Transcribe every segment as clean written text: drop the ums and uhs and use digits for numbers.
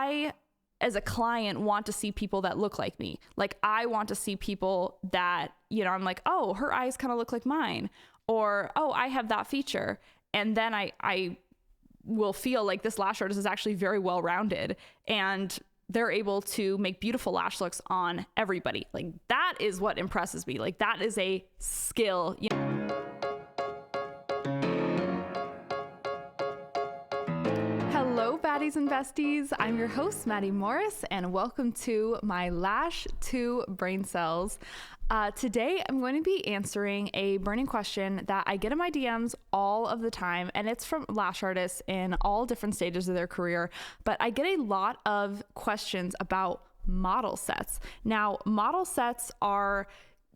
I, as a client, want to see people that look like me. Like, I want to see people that, I'm like, oh, her eyes kind of look like mine, or, oh, I have that feature. And then I will feel like this lash artist is actually very well-rounded, and they're able to make beautiful lash looks on everybody. Like, that is what impresses me. Like, that is a skill. Hello, baddies and besties. I'm your host, Maddi Morris, and welcome to my Lash to Brain Cells. Today, I'm going to be answering a burning question that I get in my DMs all of the time, and it's from lash artists in all different stages of their career, but I get a lot of questions about model sets. Now, model sets are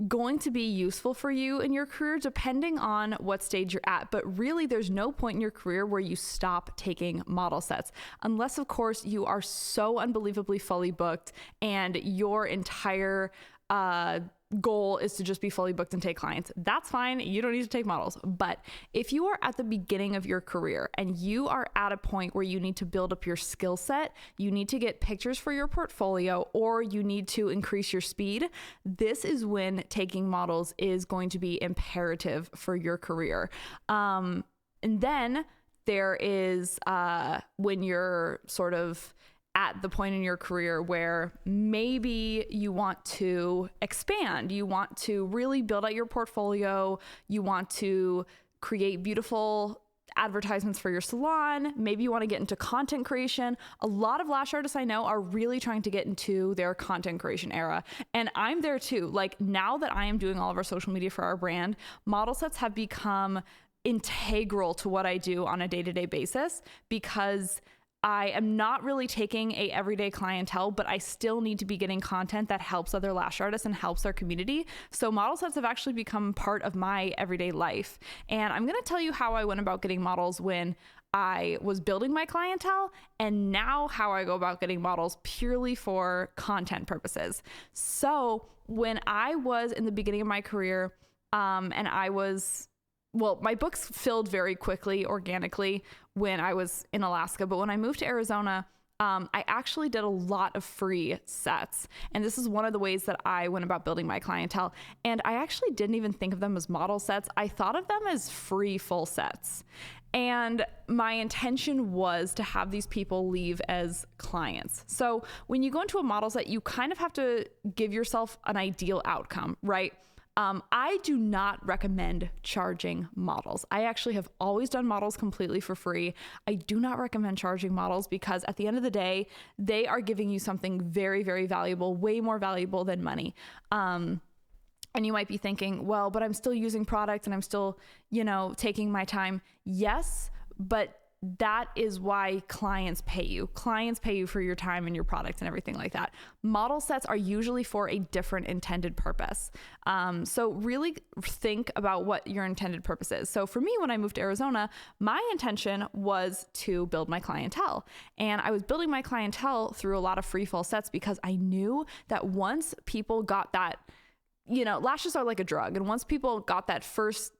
going to be useful for you in your career depending on what stage you're at, but really there's no point in your career where you stop taking model sets, unless of course you are so unbelievably fully booked and your entire goal is to just be fully booked and take clients. That's fine. You don't need to take models. But if you are at the beginning of your career and you are at a point where you need to build up your skill set, you need to get pictures for your portfolio, or you need to increase your speed, this is when taking models is going to be imperative for your career. And then there is when you're sort of at the point in your career where maybe you want to expand, you want to really build out your portfolio, you want to create beautiful advertisements for your salon, maybe you want to get into content creation. A lot of lash artists I know are really trying to get into their content creation era. And I'm there too. Like, now that I am doing all of our social media for our brand, model sets have become integral to what I do on a day-to-day basis, because I am not really taking a everyday clientele, but I still need to be getting content that helps other lash artists and helps our community. So model sets have actually become part of my everyday life. And I'm going to tell you how I went about getting models when I was building my clientele, and now how I go about getting models purely for content purposes. So when I was in the beginning of my career, and my books filled very quickly, organically, when I was in Alaska. But when I moved to Arizona, I actually did a lot of free sets. And this is one of the ways that I went about building my clientele. And I actually didn't even think of them as model sets. I thought of them as free full sets. And my intention was to have these people leave as clients. So when you go into a model set, you kind of have to give yourself an ideal outcome, right? I do not recommend charging models. I actually have always done models completely for free. I do not recommend charging models because at the end of the day, they are giving you something very, very valuable, way more valuable than money. And you might be thinking, well, but I'm still using product and I'm still, taking my time. Yes, but that is why clients pay you. Clients pay you for your time and your product and everything like that. Model sets are usually for a different intended purpose. So really think about what your intended purpose is. So for me, when I moved to Arizona, my intention was to build my clientele. And I was building my clientele through a lot of free full sets because I knew that once people got that, lashes are like a drug. And once people got that first,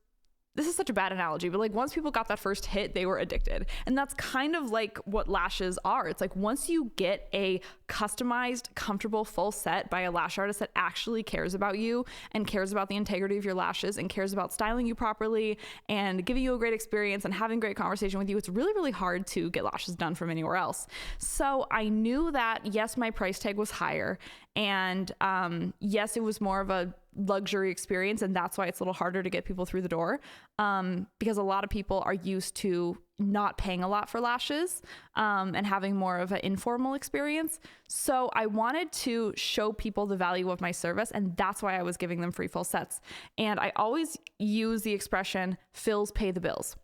this is such a bad analogy, but like once people got that first hit, they were addicted. And that's kind of like what lashes are. It's like once you get a customized, comfortable full set by a lash artist that actually cares about you and cares about the integrity of your lashes and cares about styling you properly and giving you a great experience and having great conversation with you, it's really, really hard to get lashes done from anywhere else. So I knew that, yes, my price tag was higher. And yes, it was more of a luxury experience, and that's why it's a little harder to get people through the door, because a lot of people are used to not paying a lot for lashes and having more of an informal experience. So I wanted to show people the value of my service, and that's why I was giving them free full sets. And I always use the expression, fills pay the bills.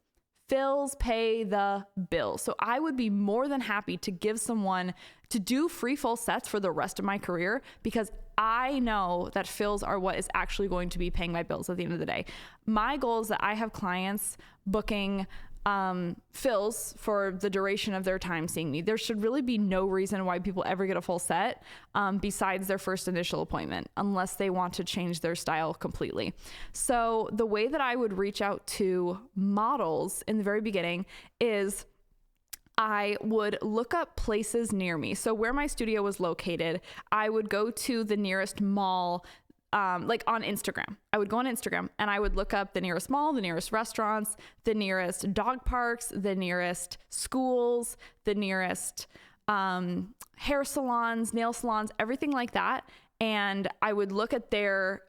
Fills pay the bills. So I would be more than happy to give someone to do free full sets for the rest of my career, because I know that fills are what is actually going to be paying my bills at the end of the day. My goal is that I have clients booking fills for the duration of their time seeing me. There should really be no reason why people ever get a full set besides their first initial appointment, unless they want to change their style completely. So the way that I would reach out to models in the very beginning is I would look up places near me. So where my studio was located, I would go to the nearest mall, like on Instagram. I would go on Instagram and I would look up the nearest mall, the nearest restaurants, the nearest dog parks, the nearest schools, the nearest hair salons, nail salons, everything like that. And I would look at their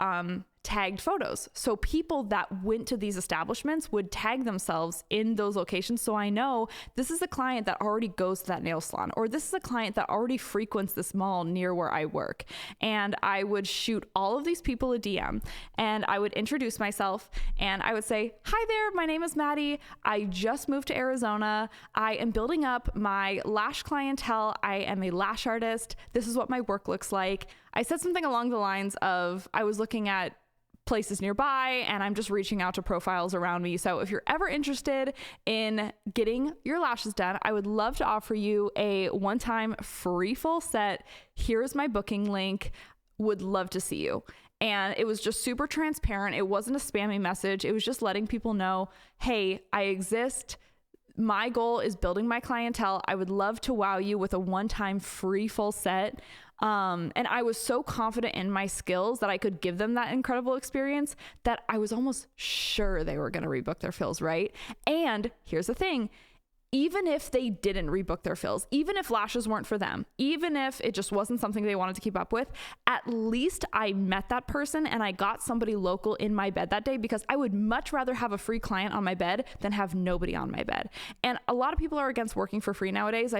tagged photos. So people that went to these establishments would tag themselves in those locations. So I know this is a client that already goes to that nail salon, or this is a client that already frequents this mall near where I work. And I would shoot all of these people a DM and I would introduce myself and I would say, hi there, my name is Maddi. I just moved to Arizona. I am building up my lash clientele. I am a lash artist. This is what my work looks like. I said something along the lines of, I was looking at places nearby and I'm just reaching out to profiles around me. So if you're ever interested in getting your lashes done, I would love to offer you a one-time free full set. Here's my booking link. Would love to see you. And it was just super transparent. It wasn't a spammy message. It was just letting people know, hey, I exist. My goal is building my clientele. I would love to wow you with a one-time free full set. And I was so confident in my skills that I could give them that incredible experience that I was almost sure they were going to rebook their fills, right? And here's the thing. Even if they didn't rebook their fills, even if lashes weren't for them, even if it just wasn't something they wanted to keep up with, at least I met that person and I got somebody local in my bed that day, because I would much rather have a free client on my bed than have nobody on my bed. And a lot of people are against working for free nowadays.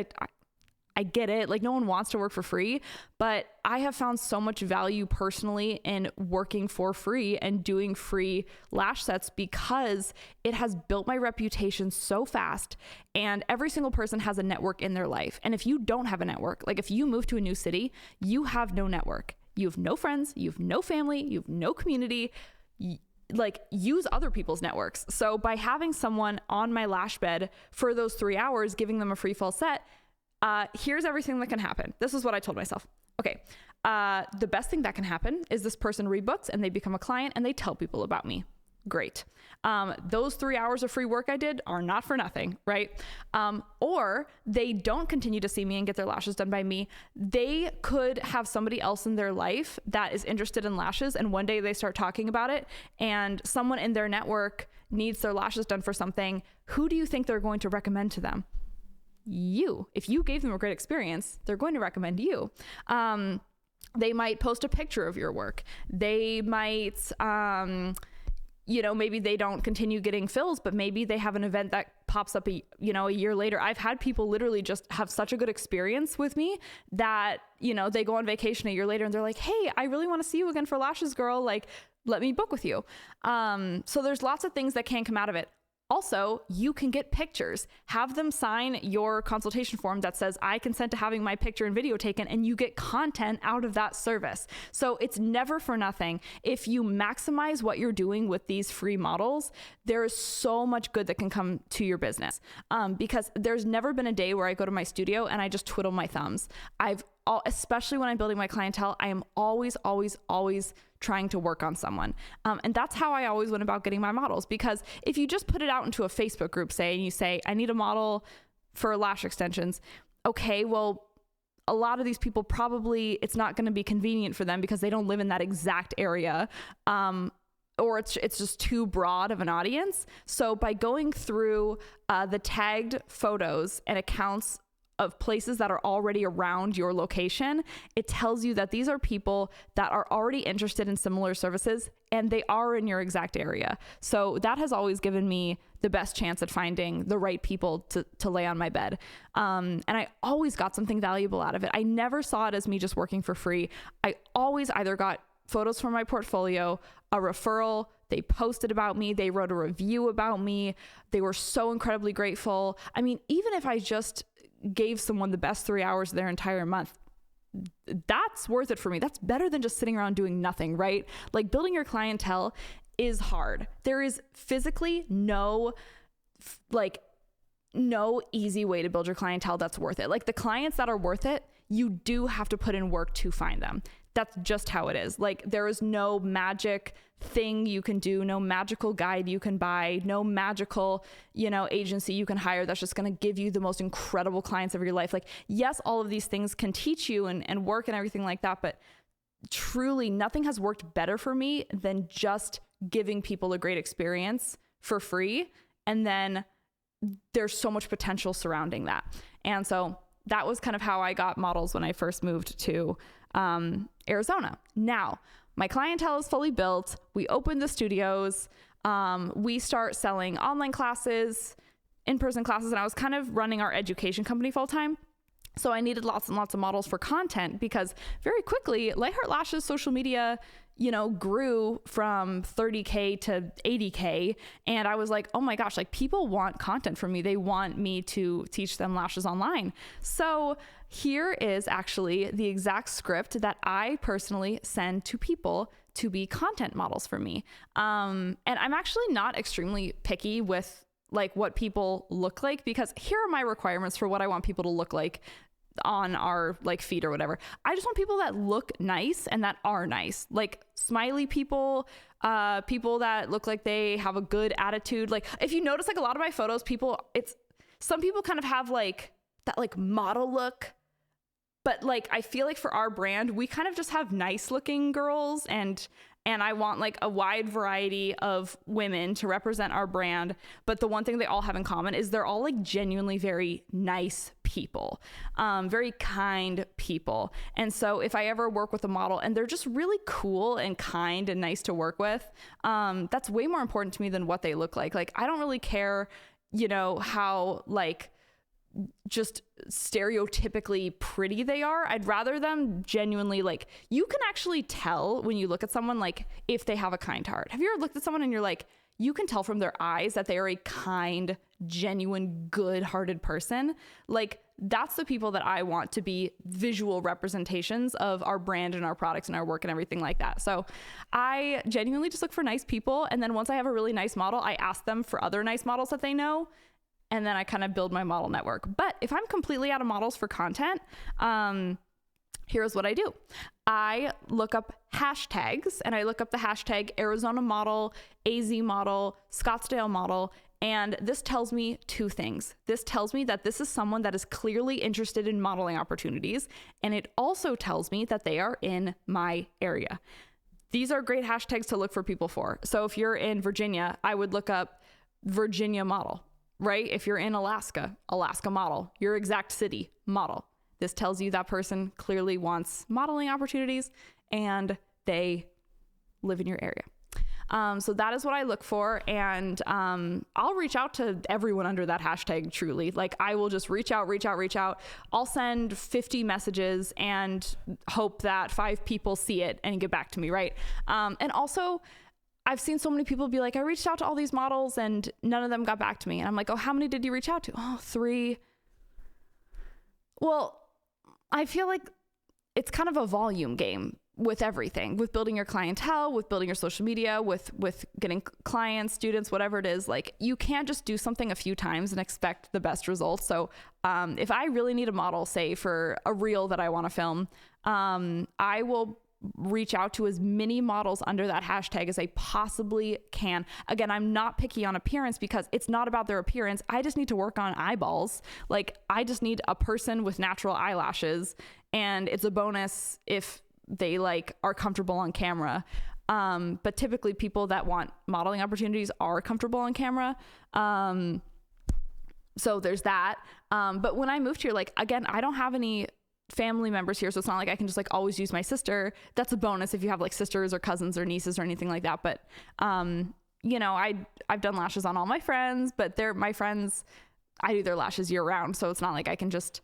I get it. Like, no one wants to work for free, but I have found so much value personally in working for free and doing free lash sets because it has built my reputation so fast. And every single person has a network in their life. And if you don't have a network, like if you move to a new city, you have no network. You have no friends, you have no family, you have no community. Like, use other people's networks. So by having someone on my lash bed for those 3 hours, giving them a free full set, here's everything that can happen. This is what I told myself. Okay. The best thing that can happen is this person rebooks and they become a client and they tell people about me. Great. Those 3 hours of free work I did are not for nothing, right? Or they don't continue to see me and get their lashes done by me. They could have somebody else in their life that is interested in lashes, and one day they start talking about it and someone in their network needs their lashes done for something. Who do you think they're going to recommend to them? You. If you gave them a great experience, they're going to recommend you. They might post a picture of your work. They might, maybe they don't continue getting fills, but maybe they have an event that pops up a year later. I've had people literally just have such a good experience with me that, they go on vacation a year later and they're like, hey, I really want to see you again for lashes, girl. Like, let me book with you. So there's lots of things that can come out of it. Also, you can get pictures. Have them sign your consultation form that says, I consent to having my picture and video taken, and you get content out of that service. So it's never for nothing. If you maximize what you're doing with these free models, there is so much good that can come to your business. Because there's never been a day where I go to my studio and I just twiddle my thumbs. Especially when I'm building my clientele, I am always trying to work on someone. And that's how I always went about getting my models, because if you just put it out into a Facebook group, and you say, I need a model for lash extensions. Okay, well, a lot of these people probably, it's not going to be convenient for them because they don't live in that exact area. Or it's just too broad of an audience. So by going through the tagged photos and accounts of places that are already around your location, it tells you that these are people that are already interested in similar services and they are in your exact area. So that has always given me the best chance at finding the right people to lay on my bed. And I always got something valuable out of it. I never saw it as me just working for free. I always either got photos from my portfolio, a referral, they posted about me, they wrote a review about me, they were so incredibly grateful. I mean, even if I just gave someone the best 3 hours of their entire month, that's worth it for me. That's better than just sitting around doing nothing, right? Like, building your clientele is hard. There is physically no easy way to build your clientele that's worth it. Like, the clients that are worth it, you do have to put in work to find them. that's just how it is. Like, there is no magic thing you can do, no magical guide you can buy, no magical, agency you can hire that's just going to give you the most incredible clients of your life. Like, yes, all of these things can teach you and work and everything like that, but truly nothing has worked better for me than just giving people a great experience for free. And then there's so much potential surrounding that. And so that was kind of how I got models when I first moved to Arizona. Now, my clientele is fully built. We opened the studios. We start selling online classes, in-person classes, and I was kind of running our education company full time. So I needed lots and lots of models for content because very quickly, Lightheart Lashes social media, grew from 30K to 80K. And I was like, oh my gosh, like, people want content from me. They want me to teach them lashes online. So here is actually the exact script that I personally send to people to be content models for me. And I'm actually not extremely picky with like what people look like, because here are my requirements for what I want people to look like on our like feed or whatever. I just want people that look nice and that are nice, like smiley people, people that look like they have a good attitude. Like, if you notice, like, a lot of my photos, some people kind of have like that like model look, but like, I feel like for our brand, we kind of just have nice looking girls, and I want like a wide variety of women to represent our brand. But the one thing they all have in common is they're all like genuinely very nice people, very kind people. And so if I ever work with a model and they're just really cool and kind and nice to work with, that's way more important to me than what they look like. Like, I don't really care, how like just stereotypically pretty they are. I'd rather them genuinely, like, you can actually tell when you look at someone, like, if they have a kind heart. Have you ever looked at someone and you're like, you can tell from their eyes that they are a kind, genuine, good-hearted person? Like, that's the people that I want to be visual representations of our brand and our products and our work and everything like that. So I genuinely just look for nice people. And then once I have a really nice model, I ask them for other nice models that they know. And then I kind of build my model network. But if I'm completely out of models for content, here's what I do. I look up hashtags, and I look up the hashtag Arizona model, AZ model, Scottsdale model. And this tells me two things. This tells me that this is someone that is clearly interested in modeling opportunities. And it also tells me that they are in my area. These are great hashtags to look for people for. So if you're in Virginia, I would look up Virginia model. Right? If you're in Alaska, Alaska model, your exact city model. This tells you that person clearly wants modeling opportunities and they live in your area. So that is what I look for. And I'll reach out to everyone under that hashtag, truly. Like, I will just reach out. I'll send 50 messages and hope that 5 people see it and get back to me, right? And also, I've seen so many people be like, I reached out to all these models and none of them got back to me. And I'm like, oh, how many did you reach out to? Oh, 3. Well, I feel like it's kind of a volume game with everything, with building your clientele, with building your social media, with getting clients, students, whatever it is. Like, you can't just do something a few times and expect the best results. So if I really need a model, say for a reel that I want to film, I will reach out to as many models under that hashtag as I possibly can. Again, I'm not picky on appearance because it's not about their appearance. I just need to work on eyeballs. Like, I just need a person with natural eyelashes, and it's a bonus if they like are comfortable on camera. But typically people that want modeling opportunities are comfortable on camera. So there's that. But when I moved here, like, again, I don't have any family members here, so it's not like I can just like always use my sister. That's a bonus if you have like sisters or cousins or nieces or anything like that. But I've done lashes on all my friends, but they're my friends. I do their lashes year round, so it's not like I can just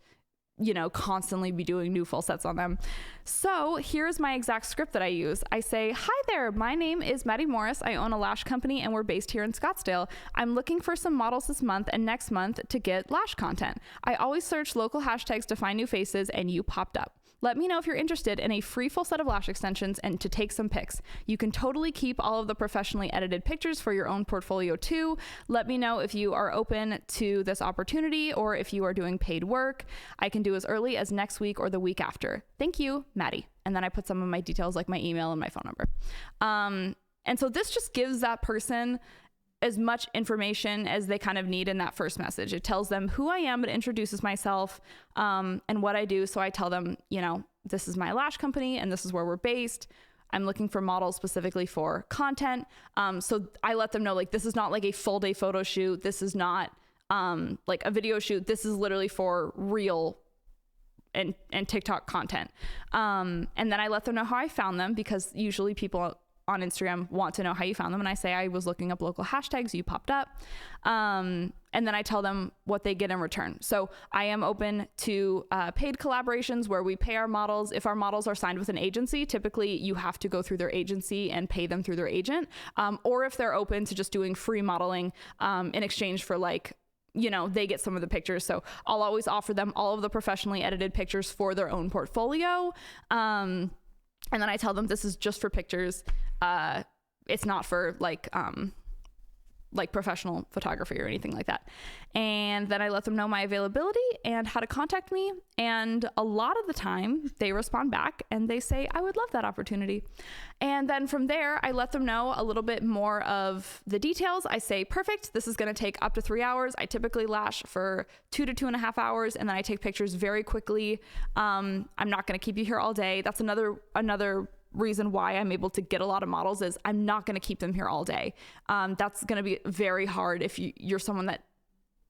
constantly be doing new full sets on them. So here's my exact script that I use. I say, hi there, my name is Maddi Morris. I own a lash company and we're based here in Scottsdale. I'm looking for some models this month and next month to get lash content. I always search local hashtags to find new faces and you popped up. Let me know if you're interested in a free full set of lash extensions and to take some pics. You can totally keep all of the professionally edited pictures for your own portfolio too. Let me know if you are open to this opportunity or if you are doing paid work. I can do as early as next week or the week after. Thank you, Maddi. And then I put some of my details like my email and my phone number. And so this just gives that person as much information as they kind of need in that first message. It tells them who I am, it introduces myself and what I do. So I tell them, you know, this is my lash company and this is where we're based. I'm looking for models specifically for content. So I let them know, like, this is not like a full day photo shoot. This is not like a video shoot. This is literally for real and TikTok content. And then I let them know how I found them, because usually people on Instagram want to know how you found them. And I say, I was looking up local hashtags, you popped up. And then I tell them what they get in return. So I am open to paid collaborations where we pay our models. If our models are signed with an agency, typically you have to go through their agency and pay them through their agent. Or if they're open to just doing free modeling in exchange for, like, you know, they get some of the pictures. So I'll always offer them all of the professionally edited pictures for their own portfolio. And then I tell them this is just for pictures. It's not for like professional photography or anything like that. And then I let them know my availability and how to contact me. And a lot of the time they respond back and they say, I would love that opportunity. And then from there, I let them know a little bit more of the details. I say, perfect, this is going to take up to 3 hours. I typically lash for 2 to 2.5 hours. And then I take pictures very quickly. I'm not going to keep you here all day. That's another reason why I'm able to get a lot of models, is I'm not going to keep them here all day. That's going to be very hard if you're someone that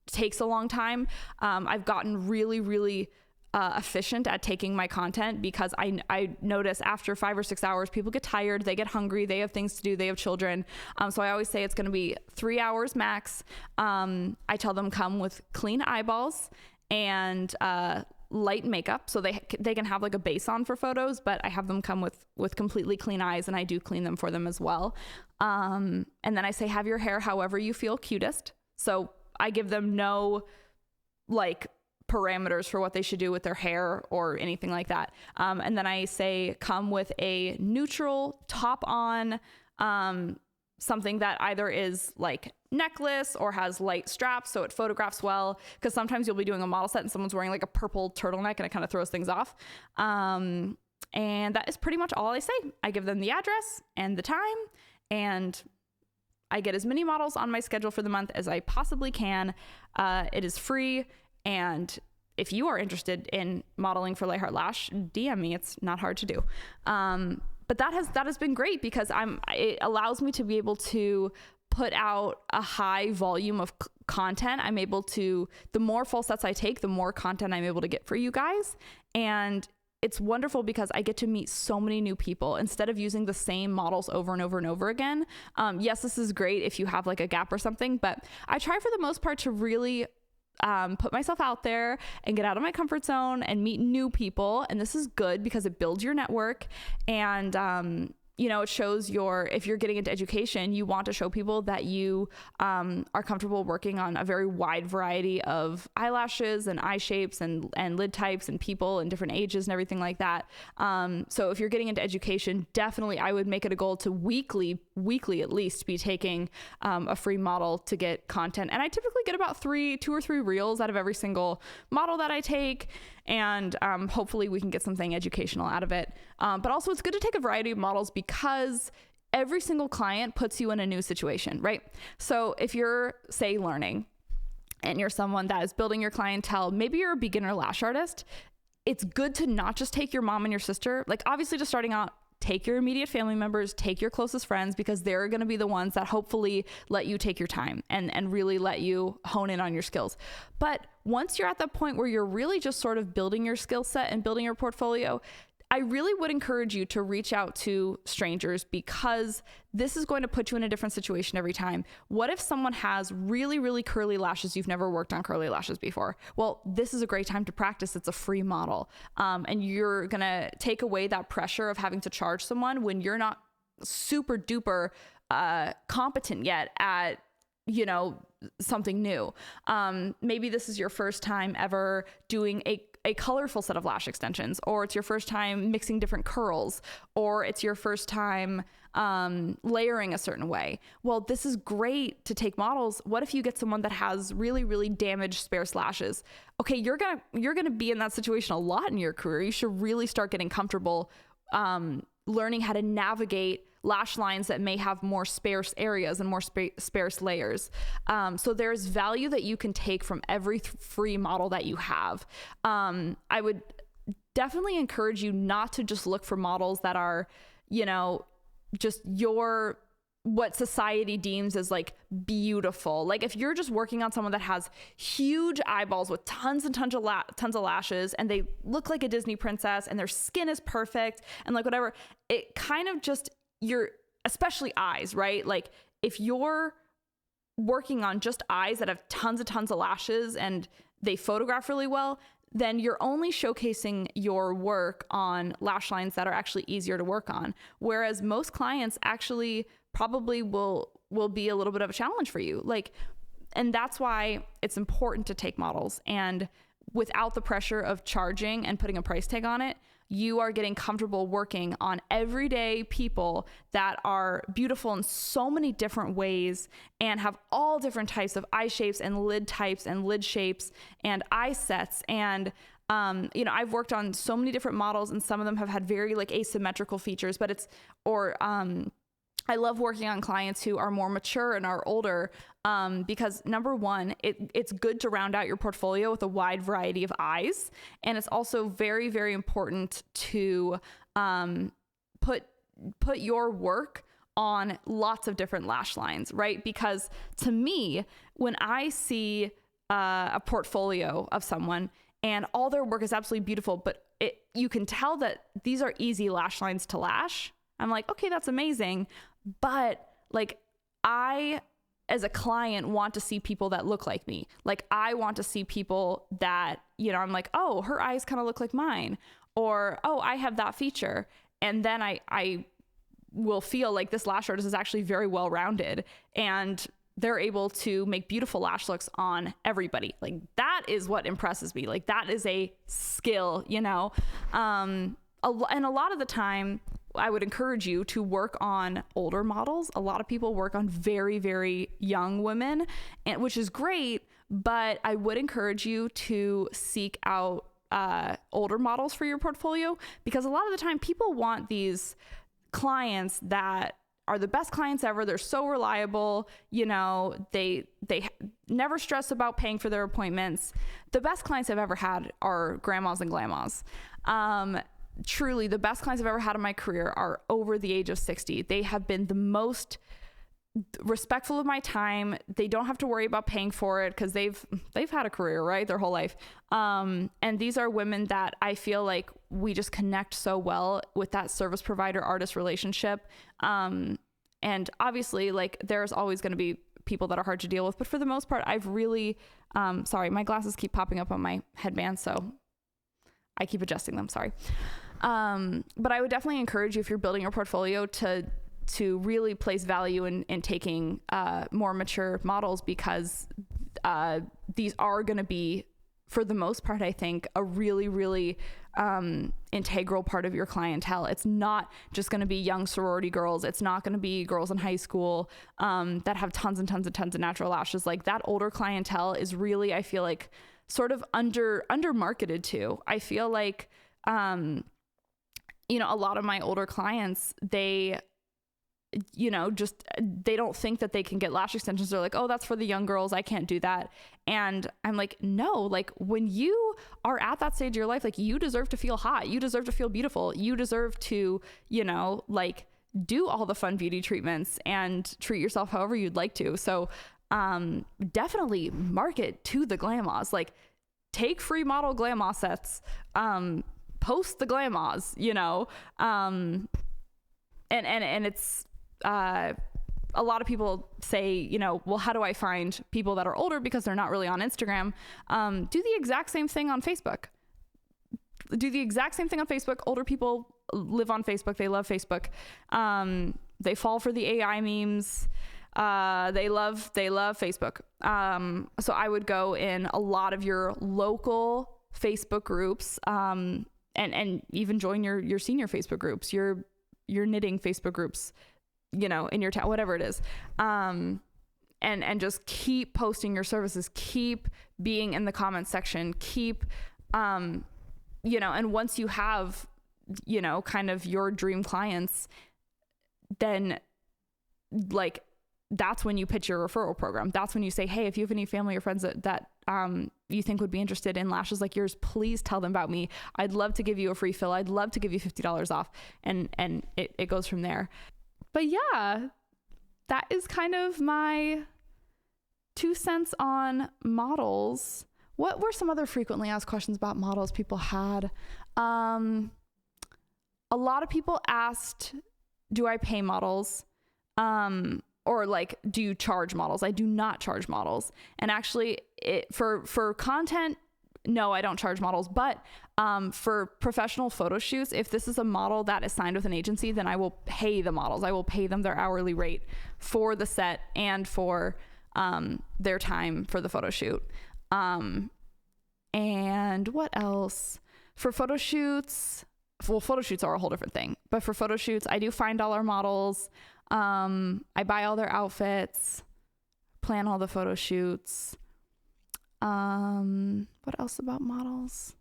takes a long time. I've gotten really, really efficient at taking my content, because I notice after 5 or 6 hours, people get tired, they get hungry, they have things to do, they have children. So I always say it's going to be 3 hours max. I tell them come with clean eyeballs and light makeup, so they can have like a base on for photos, but I have them come with completely clean eyes, and I do clean them for them as well. And then I say, have your hair however you feel cutest. So I give them no like parameters for what they should do with their hair or anything like that. And then I say, come with a neutral top on, something that either is like necklace or has light straps so it photographs well, because sometimes you'll be doing a model set and someone's wearing like a purple turtleneck and it kind of throws things off. And that is pretty much all I say. I give them the address and the time, and I get as many models on my schedule for the month as I possibly can. It is free, and if you are interested in modeling for Lightheart Lash, DM me. It's not hard to do. But that has been great, because it allows me to be able to put out a high volume of content. I'm able to, the more full sets I take, the more content I'm able to get for you guys. And it's wonderful because I get to meet so many new people instead of using the same models over and over and over again. Yes, this is great if you have like a gap or something, but I try for the most part to really put myself out there and get out of my comfort zone and meet new people. And this is good because it builds your network, and you know, it shows if you're getting into education, you want to show people that you are comfortable working on a very wide variety of eyelashes and eye shapes and lid types and people and different ages and everything like that. So if you're getting into education, definitely I would make it a goal to weekly at least be taking a free model to get content. And I typically get about 2 or 3 reels out of every single model that I take. And hopefully we can get something educational out of it. But also it's good to take a variety of models, because every single client puts you in a new situation, right? So if you're, say, learning and you're someone that is building your clientele, maybe you're a beginner lash artist, it's good to not just take your mom and your sister. Like, obviously just starting out, take your immediate family members, take your closest friends, because they're going to be the ones that hopefully let you take your time and really let you hone in on your skills. But once you're at the point where you're really just sort of building your skill set and building your portfolio, I really would encourage you to reach out to strangers, because this is going to put you in a different situation every time. What if someone has really, really curly lashes? You've never worked on curly lashes before. Well, this is a great time to practice. It's a free model. And you're going to take away that pressure of having to charge someone when you're not super duper competent yet at, you know, something new. Maybe this is your first time ever doing a a colorful set of lash extensions, or it's your first time mixing different curls, or it's your first time layering a certain way. Well, this is great to take models. What if you get someone that has really, really damaged sparse lashes? Okay, you're gonna be in that situation a lot in your career. You should really start getting comfortable learning how to navigate lash lines that may have more sparse areas and more sparse layers. So there's value that you can take from every free model that you have. I would definitely encourage you not to just look for models that are, just what society deems as like beautiful. Like if you're just working on someone that has huge eyeballs with tons and tons of lashes, and they look like a Disney princess and their skin is perfect and like whatever, it kind of just, especially eyes, right? Like if you're working on just eyes that have tons of lashes and they photograph really well, then you're only showcasing your work on lash lines that are actually easier to work on. Whereas most clients actually probably will be a little bit of a challenge for you. And that's why it's important to take models, and without the pressure of charging and putting a price tag on it, you are getting comfortable working on everyday people that are beautiful in so many different ways and have all different types of eye shapes and lid types and lid shapes and eye sets. And, I've worked on so many different models, and some of them have had very like asymmetrical features, but I love working on clients who are more mature and are older, because number one, it's good to round out your portfolio with a wide variety of eyes. And it's also very, very important to put your work on lots of different lash lines, right? Because to me, when I see a portfolio of someone and all their work is absolutely beautiful, but you can tell that these are easy lash lines to lash, I'm like, okay, that's amazing. But like, I, as a client, want to see people that look like me. Like I want to see people that, I'm like, oh, her eyes kind of look like mine, or, oh, I have that feature. And then I will feel like this lash artist is actually very well-rounded, and they're able to make beautiful lash looks on everybody. Like that is what impresses me. Like that is a skill, and a lot of the time, I would encourage you to work on older models. A lot of people work on very, very young women, which is great, but I would encourage you to seek out older models for your portfolio, because a lot of the time people want these clients that are the best clients ever. They're so reliable. They never stress about paying for their appointments. The best clients I've ever had are grandmas and glammas. Truly, the best clients I've ever had in my career are over the age of 60. They have been the most respectful of my time. They don't have to worry about paying for it because they've had a career, right, their whole life. And these are women that I feel like we just connect so well with that service provider artist relationship. And obviously, like, there's always going to be people that are hard to deal with, but for the most part, I've really, sorry, my glasses keep popping up on my headband, so I keep adjusting them. Sorry. But I would definitely encourage you, if you're building your portfolio, to really place value in taking more mature models, because these are going to be, for the most part, I think, a really, really integral part of your clientele. It's not just going to be young sorority girls. It's not going to be girls in high school that have tons and tons and tons of natural lashes. Like that older clientele is really, I feel like, sort of under marketed to. I feel like, a lot of my older clients, they don't think that they can get lash extensions. They're like, oh, that's for the young girls, I can't do that. And I'm like, no, like when you are at that stage of your life, like you deserve to feel hot. You deserve to feel beautiful. You deserve to, like do all the fun beauty treatments and treat yourself however you'd like to. So definitely market to the glammas. Like take free model glamma sets, post the glammas, and it's a lot of people say, well, how do I find people that are older because they're not really on Instagram? Do the exact same thing on Facebook. Older people live on Facebook. They love Facebook. They fall for the AI memes. They love Facebook. So I would go in a lot of your local Facebook groups, and even join your senior Facebook groups, your knitting Facebook groups, you know, in your town, whatever it is. And just keep posting your services, keep being in the comments section, keep, you know, and once you have, you know, kind of your dream clients, then like, that's when you pitch your referral program. That's when you say, hey, if you have any family or friends that you think would be interested in lashes like yours, please tell them about me. I'd love to give you a free fill. I'd love to give you $50 off. And it goes from there. But yeah, that is kind of my 2 cents on models. What were some other frequently asked questions about models people had? A lot of people asked, do I pay models? Or like, do you charge models? I do not charge models. And actually for content, no, I don't charge models, but for professional photo shoots, if this is a model that is signed with an agency, then I will pay the models. I will pay them their hourly rate for the set and for their time for the photo shoot. And what else? For photo shoots, well, photo shoots are a whole different thing, but for photo shoots, I do find dollar models. I buy all their outfits, plan all the photo shoots. What else about models?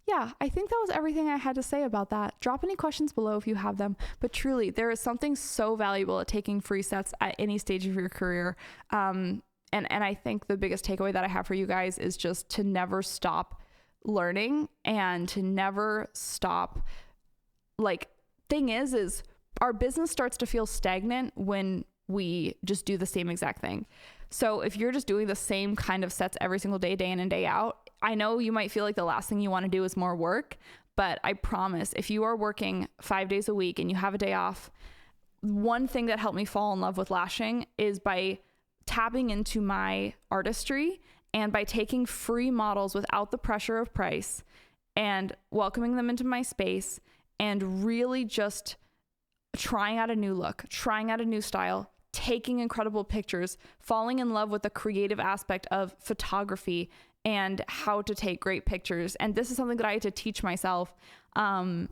Yeah, I think that was everything I had to say about that. Drop any questions below if you have them, but truly there is something so valuable at taking free sets at any stage of your career. And I think the biggest takeaway that I have for you guys is just to never stop learning and to never stop. Like, thing is our business starts to feel stagnant when we just do the same exact thing. So if you're just doing the same kind of sets every single day, day in and day out, I know you might feel like the last thing you want to do is more work, but I promise if you are working 5 days a week and you have a day off, one thing that helped me fall in love with lashing is by tapping into my artistry and by taking free models without the pressure of price and welcoming them into my space and really just trying out a new look, trying out a new style, taking incredible pictures, falling in love with the creative aspect of photography and how to take great pictures. And this is something that I had to teach myself. And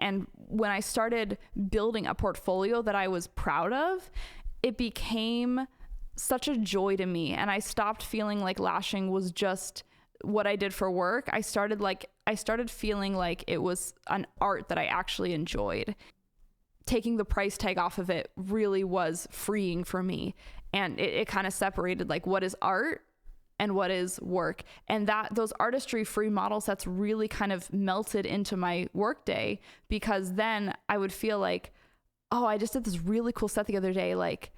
when I started building a portfolio that I was proud of, it became such a joy to me. And I stopped feeling like lashing was just what I did for work. I started feeling like it was an art that I actually enjoyed. Taking the price tag off of it really was freeing for me. And it kind of separated like what is art and what is work. And that those artistry free model sets really kind of melted into my workday, because then I would feel like, oh, I just did this really cool set the other day. Like,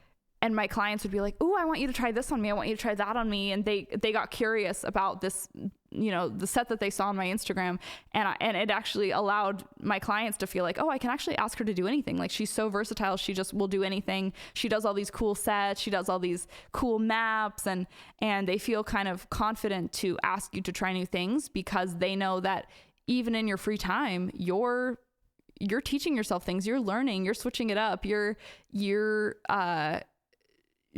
and my clients would be like, oh, I want you to try this on me. I want you to try that on me. And they got curious about this, you know, the set that they saw on my Instagram. And it actually allowed my clients to feel like, oh, I can actually ask her to do anything. Like, she's so versatile. She just will do anything. She does all these cool sets. She does all these cool maps, and they feel kind of confident to ask you to try new things, because they know that even in your free time, you're teaching yourself things, you're learning, you're switching it up. You're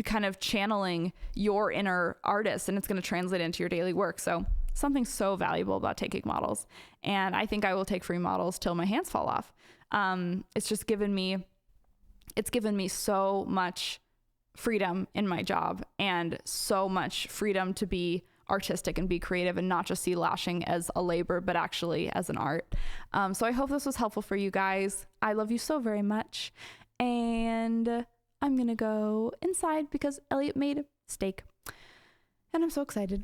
kind of channeling your inner artist, and it's going to translate into your daily work. So something so valuable about taking models. And I think I will take free models till my hands fall off. It's given me so much freedom in my job, and so much freedom to be artistic and be creative and not just see lashing as a labor, but actually as an art. So I hope this was helpful for you guys. I love you so very much. And I'm going to go inside because Elliot made steak, and I'm so excited.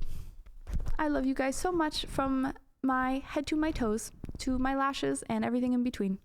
I love you guys so much, from my head to my toes, to my lashes and everything in between.